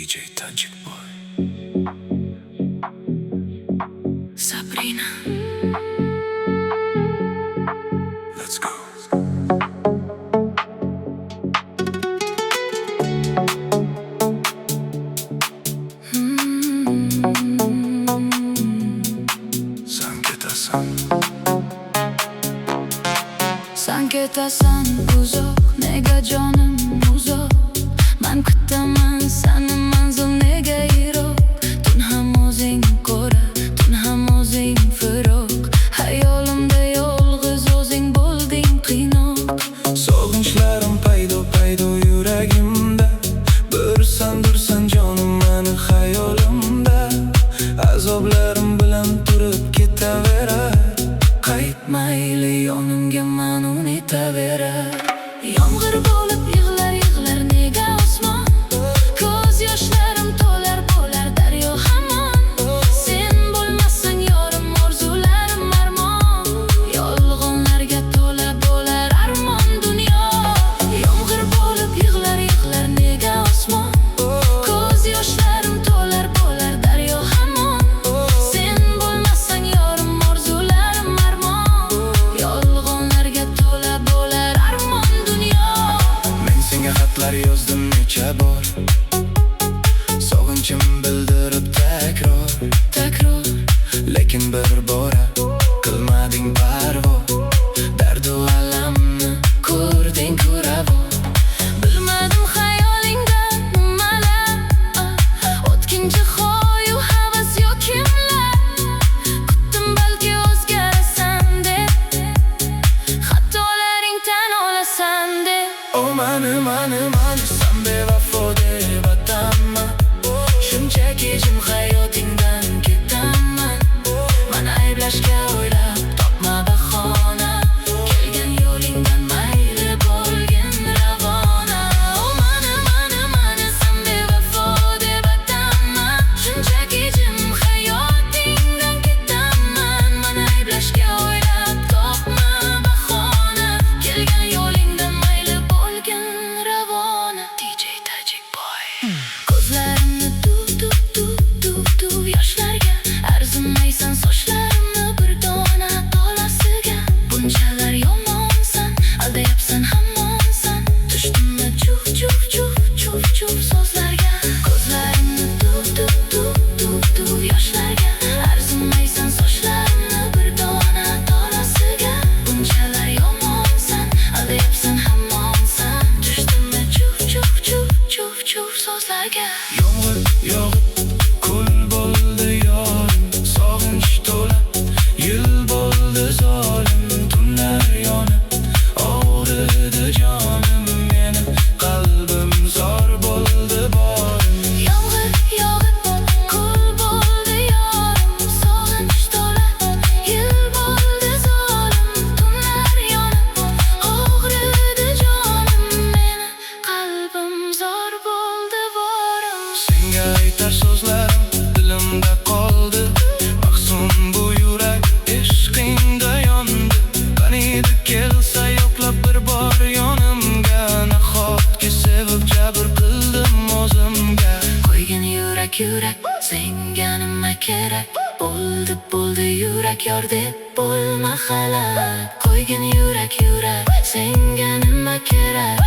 DJ Tajik Boy. Sabrina. Let's go. Sen ketasan. Sen ketasan uzoq, nega jonim uzoq. Men kutaman seni manzil nega yiroq. Tun ham o'zing ko'ra, tun ham o'zing firoq. Hayolimda yolg'iz o'zing bo'lding qiynoq. Sog'inchlarim paydo yuragimda. Dursan jonim meni xayolimda. Azoblarim bilan turib ketaverar. Qaytmayli yonimga men unutaverar. Yomg'ir bo'lib yig'lar nega osmon. Ko'z yoshlarim to'lar bo'lar daryo hamon. Sen bo'lmasang yorim orzularim armon. Yolg'onlarga to'la bo'lar armon dunyo. Yomg'ir bo'lib yig'lar nega osmon. Ko'z yoshlarim to'lar bo'lar daryo hamon. Sen bo'lmasang yorim orzularim armon. Yolg'onlarga to'la bo'lar armon dunyo. Men senga xatlar yozdim necha bor. Sog'inchim bildirib takror. Lekin bir bora qilmading parvo. Dardu alamni ko'rding kuravo. Bilmadim xayolingdan nimalar. O'tkinchi xoyu havas yo'q kimlar. Kutdim balki o'zgarasan deb. Xatolaring tan olasan deb. O mani sen bevafo deb atama. Shunchaki jim hayotingdan ketaman. Mani ayblashga o'ylab topma bahona. Kelgan yo'lingdan mayli bo'lgin ravona. O mani sen bevafo deb atama. Shunchaki jim hayotingdan ketaman. Mani ayblashga o'ylab topma bahona. Kelgan yo'lingdan mayli bo'lgin ravona. DJ Tajik Boy. Ko'zlarimni tuv yoshlarga. Arzimaysan sochlarimni bir dona tolasiga. Bunchalar yomonsan, aldayapsan hammonsan. Tushdimmi chuf so'zlarga. Ko'zlarimni tuv yoshlarga. Arzimaysan sochlarimni bir dona tolasiga. Bunchalar yomonsan, aldayapsan hammonsan. Tushdimmi chuf so'zlarga. Yomg'ir yog'ib kul bo'ldi yorim. Sog'inch to'la yil bo'ldi zolim. Tunlar yonib og'ridi jonim meni. Qalbim zor bo'ldi borim. Yomg'ir yog'ib kul bo'ldi yorim. Sog'inch to'la yil bo'ldi zolim. Tunlar yonib og'ridi jonim meni. Qalbim zor bo'ldi borim. Senga aytar so'zlarim dilimda qoldi. Mahzun bu yurak ishqingda yondi. Qaniydi kelsa yo'qlab bir bor yonimga. Nahotki sevib jabr qildim o'zimga. Qo'ygin yurak senga nima kerak. Bo'ldi yurak yor deb bo'lma xalaq. Qo'ygin yurak senga nima kerak.